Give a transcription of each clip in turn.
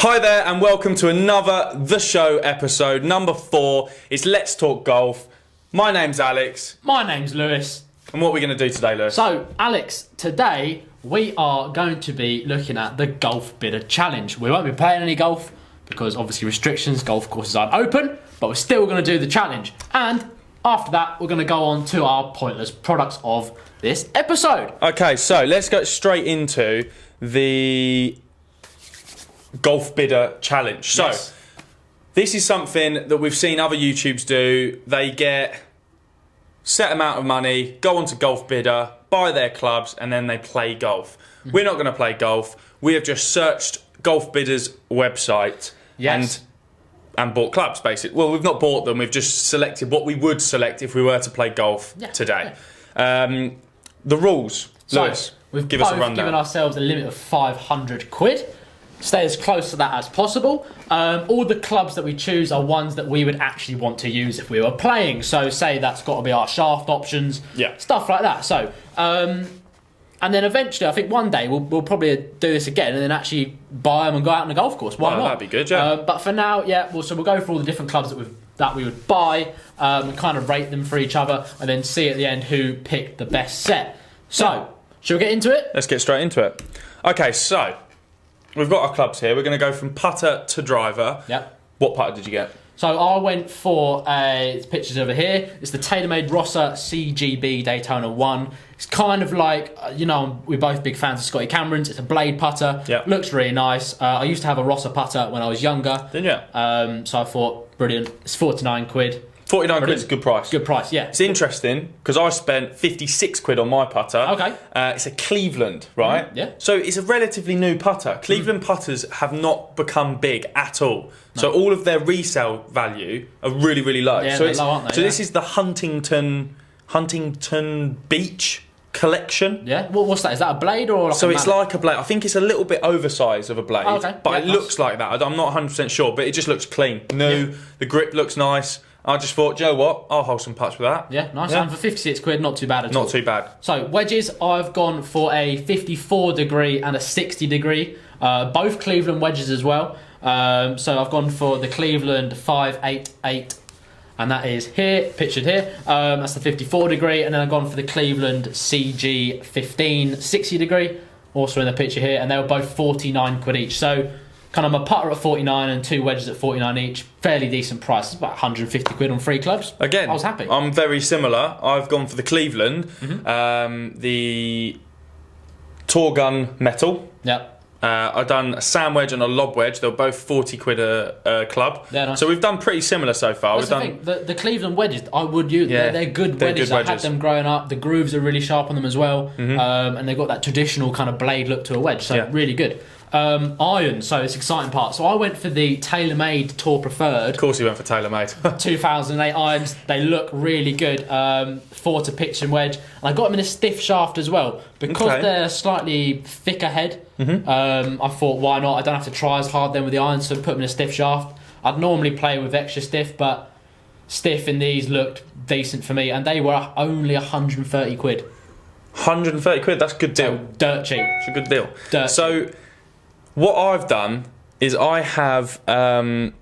Hi there and welcome to another The Show episode. Number 4 is Let's Talk Golf. My name's Alex. My name's Lewis. And what are we going to do today, Lewis? So, Alex, today we are going to be looking at the Golf Bidder Challenge. We won't be playing any golf because obviously restrictions, golf courses aren't open, but we're still going to do the challenge. And after that, we're going to go on to our pointless products of this episode. Okay, so let's go straight into the Golf Bidder Challenge. So, Yes. this is something that we've seen other YouTubes do. They get set amount of money, go onto Golf Bidder, buy their clubs, and then they play golf. We're not going to play golf. We have just searched Golf Bidder's website Yes. and bought clubs, basically. Well, we've not bought them. We've just selected what we would select if we were to play golf today. The rules. So, Lewis, we've give us a both rundown. given ourselves a limit of 500 quid. Stay as close to that as possible. All the clubs that we choose are ones that we would actually want to use if we were playing. So say that's got to be our shaft options, stuff like that. So, and then eventually, I think one day we'll probably do this again and then actually buy them and go out on the golf course. Why not? That'd be good, yeah. But for now, we'll go through all the different clubs that we would buy and kind of rate them for each other and then see at the end who picked the best set. So, shall we get into it? Let's get straight into it. Okay, so we've got our clubs here. We're going to go from putter to driver. Yep. What putter did you get? So I went for pictures over here. It's the TaylorMade Rosser CGB Daytona 1. It's kind of like, we're both big fans of Scotty Cameron's. It's a blade putter. Yep. Looks really nice. I used to have a Rosser putter when I was younger. Didn't you? So I thought, brilliant. It's 49 quid. 49 quid is a good price. Good price, yeah. It's interesting because I spent 56 quid on my putter. Okay. It's a Cleveland, right? Yeah. So it's a relatively new putter. Cleveland putters have not become big at all. No. So all of their resale value are really, really low. Yeah, so they're low, aren't they? So this is the Huntington Beach collection. Yeah. What's that? Is that a blade or? So it's like a blade. I think it's a little bit oversized of a blade. Oh, okay. But it nice. looks like that. I'm not 100% sure, but it just looks clean. New. Yeah. The grip looks nice. I just thought, Joe, what? I'll hold some putts with that. Yeah, nice. And for 56 quid, not too bad at all. Not too bad. So, wedges, I've gone for a 54 degree and a 60 degree. Both Cleveland wedges as well. So, I've gone for the Cleveland 588. And that is here, pictured here. That's the 54 degree. And then I've gone for the Cleveland CG 15 60 degree. Also in the picture here. And they were both 49 quid each. So, kind of a putter at 49 and 2 wedges at 49 each. Fairly decent price. It's about 150 quid on 3 clubs. Again, I was happy. I'm very similar. I've gone for the Cleveland, the Tour Gun Metal. Yep. I've done a sand wedge and a lob wedge. They were both 40 quid a club. Yeah, nice. So we've done pretty similar so far. The Cleveland wedges, I would use. Yeah, they're good they're wedges. good I had them growing up. The grooves are really sharp on them as well. And they've got that traditional kind of blade look to a wedge. So really good. Irons, so it's exciting part. So I went for the TaylorMade Tour Preferred. Of course you went for TaylorMade. 2008 irons. They look really good. 4 to pitch and wedge. And I got them in a stiff shaft as well. Because they're slightly thicker head, I thought, why not? I don't have to try as hard then with the irons, so put them in a stiff shaft. I'd normally play with extra stiff, but stiff in these looked decent for me. And they were only 130 quid. 130 quid, that's a good deal. So dirt cheap. It's a good deal. So what I've done is I have I've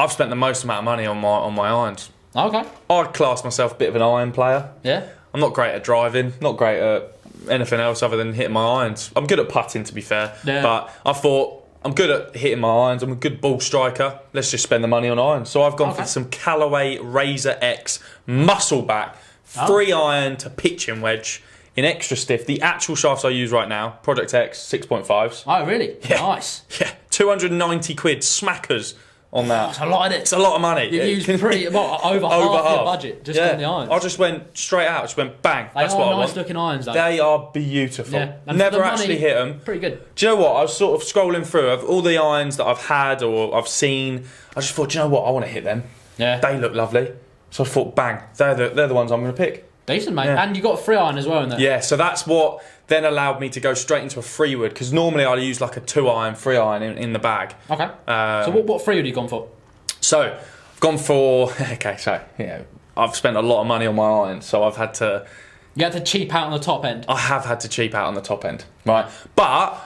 spent the most amount of money on my irons. Okay. I class myself a bit of an iron player. Yeah. I'm not great at driving, not great at anything else other than hitting my irons. I'm good at putting, to be fair, but I thought I'm good at hitting my irons. I'm a good ball striker. Let's just spend the money on irons. So I've gone for some Callaway Razor X Muscleback 3-iron to pitching wedge in extra stiff. The actual shafts I use right now, Project X 6.5s. Oh, really? Yeah. Nice. Yeah, 290 quid smackers on that. That's a lot, isn't it? It's a lot of money. You've used over half your budget just on the irons. I just went straight out. Just went bang. That's what I want. Nice looking irons, though. They are beautiful. Yeah. Never actually hit them. Pretty good. Do you know what? I was sort of scrolling through of all the irons that I've had or I've seen. I just thought, do you know what? I want to hit them. Yeah. They look lovely. So I thought, bang. They're the ones I'm going to pick. Decent, mate. Yeah. And you got a 3-iron as well in there. Yeah, so that's what then allowed me to go straight into a 3-wood, because normally I'd use like a 2-iron, 3-iron in the bag. Okay. So what 3-wood have you gone for? So I've gone for I've spent a lot of money on my irons, so I've had to. You had to cheap out on the top end. I have had to cheap out on the top end, right? But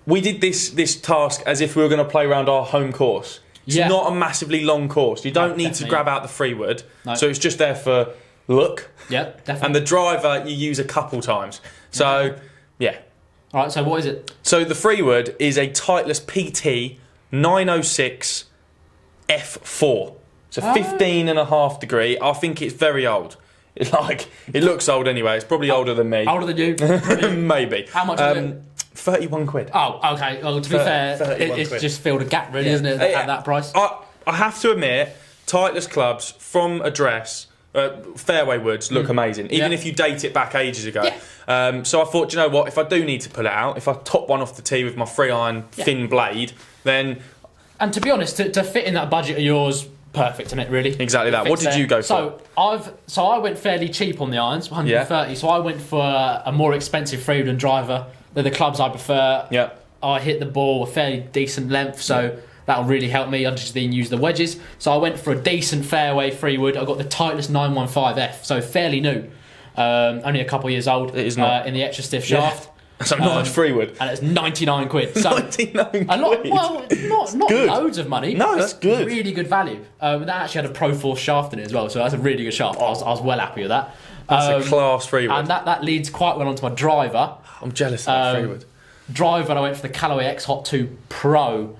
we did this task as if we were going to play around our home course. It's not a massively long course. You don't need to grab out the free wood. No. So it's just there for look. Yeah, definitely. And the driver you use a couple times. So, yeah. All right, so what is it? So the free wood is a Titleist PT 906 Ep.4. It's a 15.5 degree. I think it's very old. It looks old anyway. It's probably older than me. Older than you? Maybe. How much is it? 31 quid. Oh, okay. Well, to be fair, it's just filled a gap, really, isn't it, at that price? I have to admit, Titleist clubs from address, fairway woods look amazing, even if you date it back ages ago. Yeah. So I thought, you know what, if I do need to pull it out, if I top one off the tee with my free iron thin blade, then... And to be honest, to fit in that budget of yours, perfect, isn't it, really? Exactly that. What did you go for? So I went fairly cheap on the irons, 130. So I went for a more expensive free wood driver. They're the clubs I prefer. Yeah. I hit the ball a fairly decent length, so that'll really help me. I just didn't use the wedges. So I went for a decent fairway free wood. I got the Titleist 915F, so fairly new. Only a couple of years old. It is not. In the extra stiff shaft. That's a nice free wood. And it's 99 quid. So 99 quid? Well, not loads of money. No, that's good. Really good value. That actually had a Pro Force shaft in it as well, so that's a really good shaft. I was well happy with that. That's a class free wood. And that leads quite well onto my driver. I'm jealous of that free wood. Driver, I went for the Callaway X Hot 2 Pro,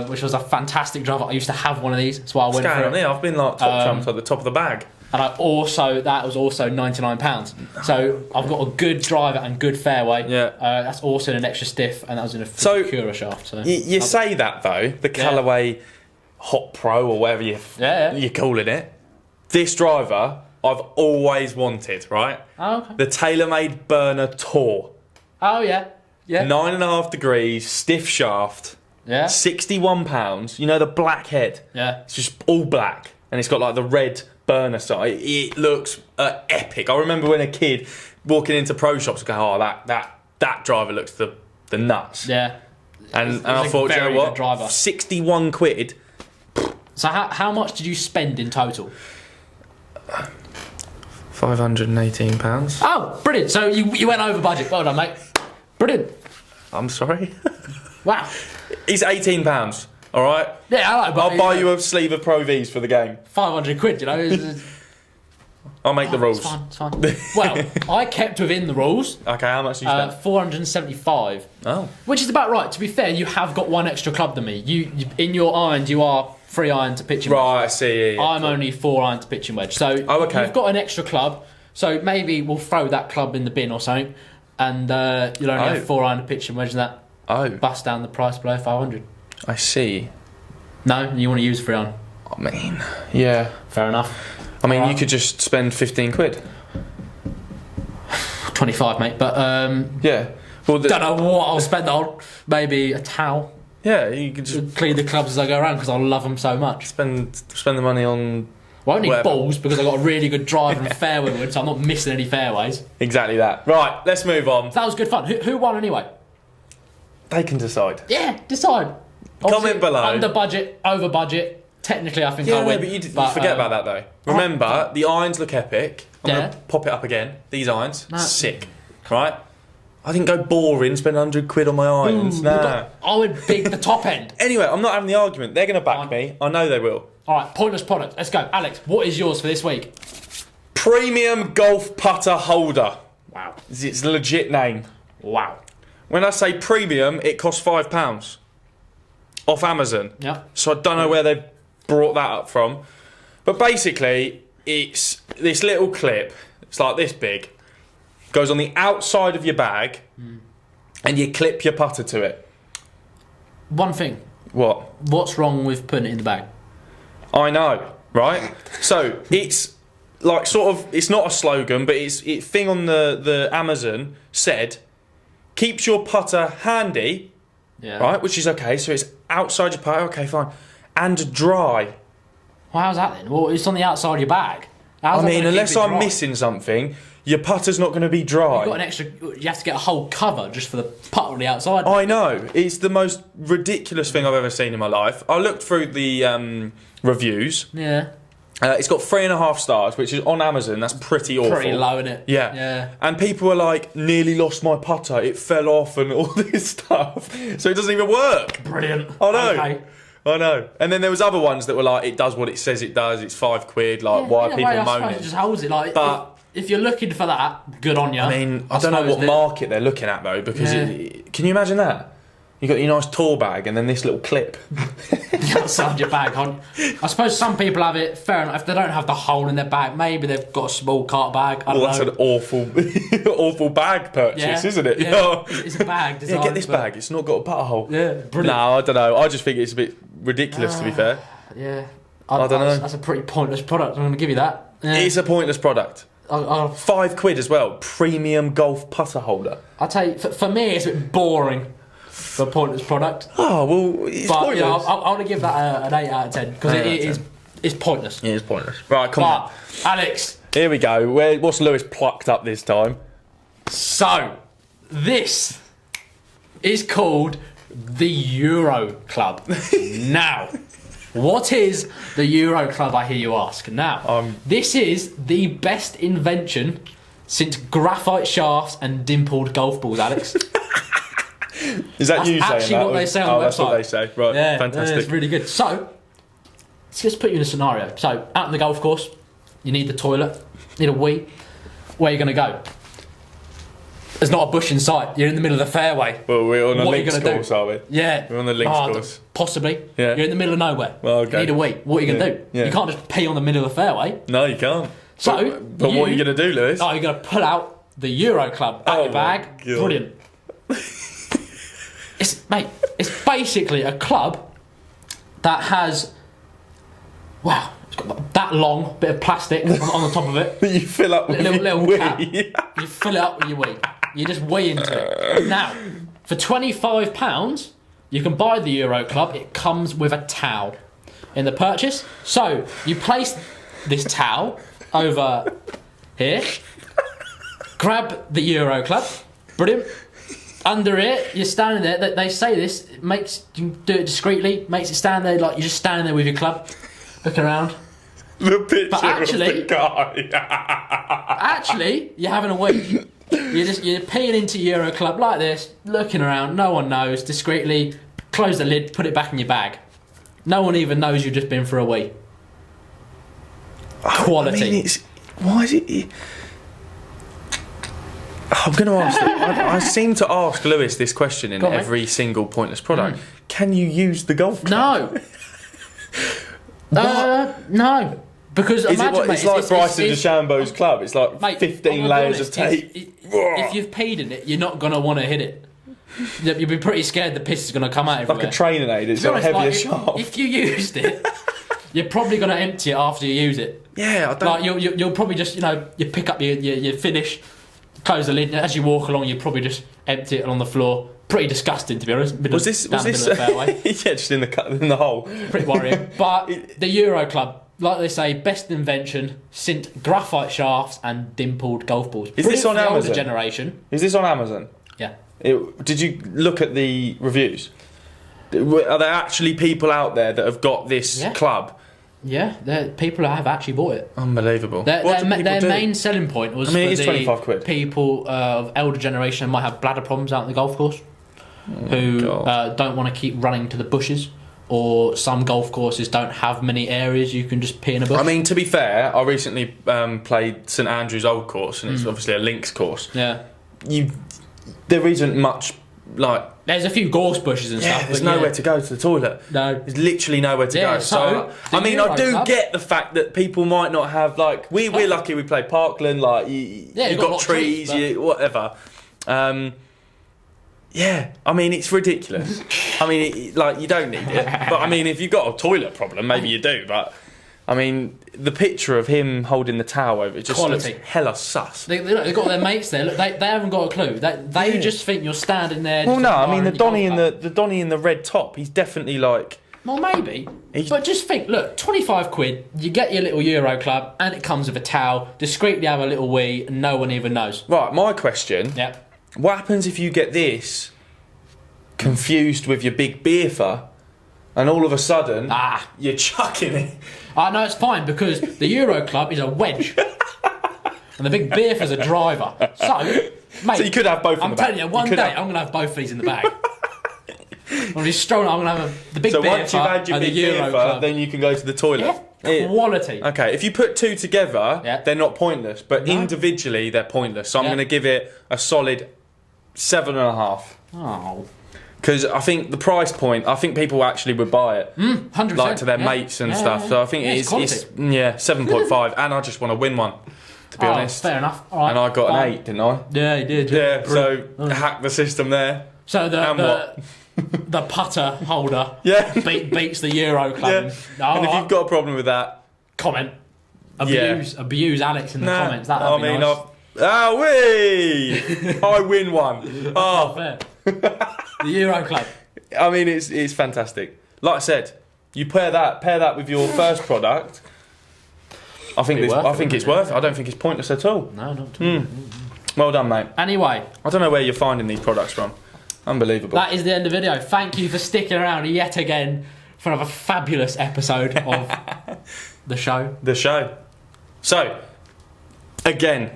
which was a fantastic driver. I used to have one of these, so I went for it. I've been like top trumps at the top of the bag. And that was also £99. So I've got a good driver and good fairway. Yeah. That's also in an extra stiff, and that was in a Cura shaft. So you say that though, the Callaway Hot Pro or whatever you're calling it. This driver I've always wanted, right? Oh, okay. The TaylorMade Burner Tour. Oh yeah. 9.5 degrees, stiff shaft. Yeah. £61. You know the black head. Yeah. It's just all black, and it's got like the red burner side. It looks epic. I remember when a kid walking into pro shops going, "Oh, that driver looks the nuts." Yeah. And I thought, you know what? Driver. 61 quid. So how much did you spend in total? £518. Oh, brilliant! So you went over budget. Well done, mate. Brilliant. I'm sorry. Wow. It's £18. All right. Yeah, I know. But I'll buy you a sleeve of Pro Vs for the game. 500 quid, you know. I'll make the rules. It's fine. Well, I kept within the rules. Okay, how much did you spend? 475. Oh. Which is about right. To be fair, you have got one extra club than me. You in your irons, you are 3 iron to pitching wedge. Right, I see. Yeah. I'm only 4 iron to pitching wedge. So you've got an extra club. So maybe we'll throw that club in the bin or something, and you'll only have 4 iron to pitching wedge, and that bust down the price below 500. I see. No, you want to use 3 iron? I mean, yeah. Fair enough. I mean, you could just spend 15 quid. 25, mate. But yeah. Well, don't know what I'll spend on. Maybe a towel. Yeah, you could just clean the clubs as I go around because I love them so much. Spend the money on. Well, I don't need balls because I've got a really good driver and fairway wood, so I'm not missing any fairways. Exactly that. Right, let's move on. That was good fun. Who won anyway? They can decide. Yeah, decide. Comment below. Under budget, over budget. Technically, I think I win. But you forget about that though. Remember, the irons look epic. I'm going to pop it up again. These irons, sick. Right? I didn't go boring, spend 100 quid on my irons. Nah. I would big the top end. Anyway, I'm not having the argument. They're going to back me. I know they will. All right, pointless product. Let's go. Alex, what is yours for this week? Premium Golf Putter Holder. Wow. It's its legit name. Wow. When I say premium, it costs £5 off Amazon. Yeah. So I don't know where they've brought that up from. But basically, it's this little clip. It's like this big. Goes on the outside of your bag, and you clip your putter to it. One thing. What? What's wrong with putting it in the bag? I know, right? So it's like sort of. It's not a slogan, but it's thing on the Amazon said, keeps your putter handy, right? Which is okay. So it's outside your putter. Okay, fine, and dry. Well, how's that then? Well, it's on the outside of your bag. I mean, unless I'm missing something. Your putter's not going to be dry. You've got an extra. You have to get a whole cover just for the putter on the outside. I know. It's the most ridiculous thing I've ever seen in my life. I looked through the reviews. Yeah. It's got 3.5 stars, which is on Amazon. That's pretty awful. Pretty low, isn't it? Yeah. And people were like, nearly lost my putter. It fell off and all this stuff. So it doesn't even work. Brilliant. I know. Okay. I know. And then there was other ones that were like, it does what it says it does. It's £5. Like, why are people I moaning? suppose it just holds it. Like, but if you're looking for that, good on you. I mean, I don't know what market they're looking at though, because can you imagine that? You got your nice tour bag and then this little clip. Outside your bag, I suppose some people have it. Fair enough. If they don't have the hole in their bag, maybe they've got a small cart bag. I don't know. That's an awful bag purchase, isn't it? Yeah. It's a bag. Yeah, get this bag. It's not got a butthole. Yeah, brilliant. No, I don't know. I just think it's a bit ridiculous, to be fair. Yeah, I don't know. That's a pretty pointless product. I'm going to give you that. Yeah. It's a pointless product. £5 as well. Premium golf putter holder. I'll tell you, for me, it's a bit boring. For a pointless product. Oh well, it's pointless. I want to give that an 8 out of 10 because it's pointless. It is pointless. Right, come on, Alex. Here we go. What's Lewis plucked up this time? So, this is called the Euro Club. Now, what is the Euro Club? I hear you ask. Now, this is the best invention since graphite shafts and dimpled golf balls, Alex. Is that you saying that? That's actually what they say on the website. That's what they say. Right, yeah, fantastic. Yeah, it's really good. So, let's just put you in a scenario. So, out on the golf course, you need the toilet, you need a wee. Where are you going to go? There's not a bush in sight. You're in the middle of the fairway. Well, we're on the links course, are we? Yeah. We're on the links course. Possibly. Yeah. You're in the middle of nowhere. Well, okay. You need a wee. What are you going to do? Yeah. You can't just pee on the middle of the fairway. No, you can't. So, but what are you going to do, Lewis? Oh, you're going to pull out the Euro Club out your bag. Brilliant. It's basically a club that has, it's got that long bit of plastic on the top of it. That you fill up with little wee. cap. You fill it up with your wee. You just wee into it. Now, for £25, you can buy the Euro Club. It comes with a towel in the purchase. So you place this towel over here. Grab the Euro Club. Brilliant. Under it, you're standing there. They say this you can do it discreetly. Makes it stand there like you're just standing there with your club, looking around. The picture of the guy. Actually, you're having a wee. You're peeing into Euro Club like this, looking around. No one knows. Discreetly, close the lid, put it back in your bag. No one even knows you've just been for a wee. Quality. I mean, why is it? I'm going to ask. I seem to ask Lewis this question in every single pointless product. Can you use the golf club? No. No. Because it's like Bryson DeChambeau's club. It's like 15 layers of tape. If you've peed in it, you're not going to want to hit it. You'll be pretty scared the piss is going to come out everywhere. Like a training aid. It's got a heavier shaft. If you used it, you're probably going to empty it after you use it. Yeah, I don't. Like you'll probably just you pick up your finish. Close the lid. As you walk along, you probably just empty it on the floor. Pretty disgusting, to be honest. Was this of the fairway. Yeah, just in the hole. Pretty worrying. But the Euro Club, like they say, best invention since graphite shafts and dimpled golf balls. Is this on Amazon? Older generation. Is this on Amazon? Yeah. Did you look at the reviews? Are there actually people out there that have got this club? Yeah, people have actually bought it. Unbelievable. Their main selling point was for it's the 25 quid. People of elder generation might have bladder problems out on the golf course who don't want to keep running to the bushes, or some golf courses don't have many areas you can just pee in a bush. I mean, to be fair, I recently played St Andrew's Old Course, and it's obviously a links course. Yeah. There isn't much, like... There's a few gorse bushes and stuff. There's nowhere to go to the toilet. No. There's literally nowhere to go. So I mean, I do get the fact that people might not have, like... We're lucky we play Parkland, like, you've got trees, whatever. Yeah, I mean, it's ridiculous. I mean, you don't need it. But I mean, if you've got a toilet problem, maybe you do, but... I mean, the picture of him holding the towel over it just looks hella sus. They've got their mates there. Look, they haven't got a clue. They just think you're standing there. Well, no, I mean the Donny in the red top. He's definitely like. Well, maybe. But just think. Look, 25 quid. You get your little Euro Club, and it comes with a towel. Discreetly have a little wee, and no one even knows. Right. My question. Yeah. What happens if you get this confused with your big beer and all of a sudden, you're chucking it. No, it's fine because the Euro Club is a wedge, and the big beer is a driver. So, mate, so you could have both. I'm telling you, one day I'm going to have both of these in the bag. I'm going to be strolling. I'm going to have the big beer. So once you've had your big beer, then you can go to the toilet. Yeah, quality. Okay, if you put two together, they're not pointless, but individually they're pointless. So I'm going to give it a solid 7.5. Oh. Because I think the price point, I think people actually would buy it. 100%. Like to their mates and stuff. So I think it's 7.5. And I just want to win one, to be honest. Fair enough. All right, and I got an 8, didn't I? Yeah, you did. Yeah, so hack the system there. So the putter holder beats the Euro Club. Yeah. And if you've got a problem with that, comment. Abuse Alex in the comments. That'd be nice. I win one. Oh, fair. The Euro Club. I mean, it's fantastic. Like I said, you pair that with your first product. I think it's worth it. I don't think it's pointless at all. No, not at all. Well done, mate. Anyway, I don't know where you're finding these products from. Unbelievable. That is the end of the video. Thank you for sticking around yet again for another fabulous episode of the show. The show. So, again,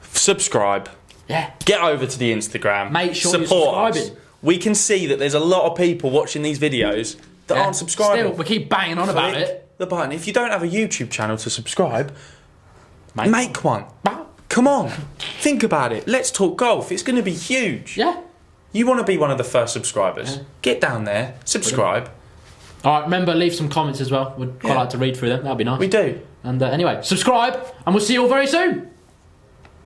subscribe. Yeah. Get over to the Instagram. Make sure you're subscribing. Us. We can see that there's a lot of people watching these videos that aren't subscribing. Still, we keep banging on about it. The button. If you don't have a YouTube channel to subscribe, make one. Come on. Think about it. Let's talk golf. It's going to be huge. Yeah. You want to be one of the first subscribers. Get down there. Subscribe. All right, remember, leave some comments as well. We'd quite like to read through them. That'd be nice. We do. And anyway, subscribe, and we'll see you all very soon.